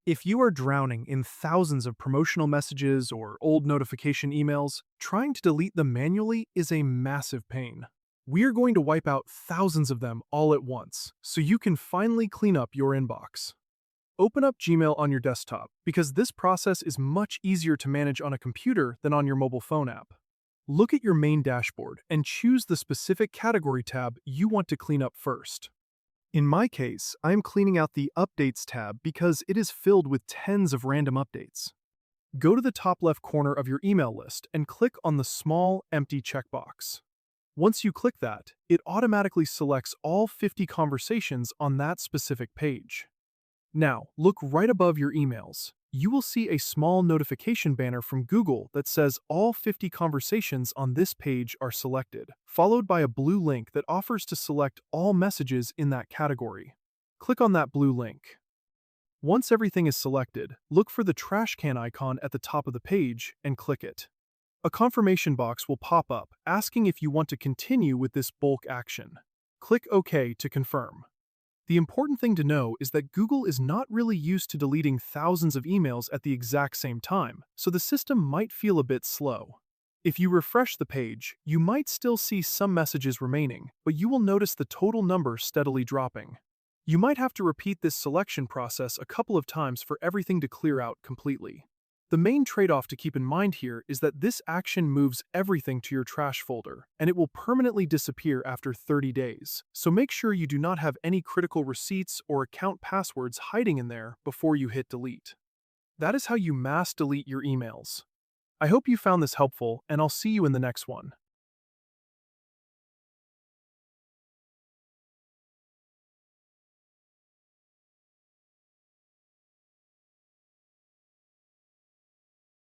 If you are drowning in thousands of promotional messages or old notification emails, trying to delete them manually is a massive pain. We're going to wipe out thousands of them all at once, so you can finally clean up your inbox. Open up Gmail on your desktop, because this process is much easier to manage on a computer than on your mobile phone app. Look at your main dashboard and choose the specific category tab you want to clean up first. In my case, I am cleaning out the Updates tab because it is filled with tens of random updates. Go to the top left corner of your email list and click on the small, empty checkbox. Once you click that, it automatically selects all 50 conversations on that specific page. Now, look right above your emails. You will see a small notification banner from Google that says all 50 conversations on this page are selected, followed by a blue link that offers to select all messages in that category. Click on that blue link. Once everything is selected, look for the trash can icon at the top of the page and click it. A confirmation box will pop up asking if you want to continue with this bulk action. Click OK to confirm. The important thing to know is that Google is not really used to deleting thousands of emails at the exact same time, so the system might feel a bit slow. If you refresh the page, you might still see some messages remaining, but you will notice the total number steadily dropping. You might have to repeat this selection process a couple of times for everything to clear out completely. The main trade-off to keep in mind here is that this action moves everything to your trash folder, and it will permanently disappear after 30 days, so make sure you do not have any critical receipts or account passwords hiding in there before you hit delete. That is how you mass delete your emails. I hope you found this helpful, and I'll see you in the next one.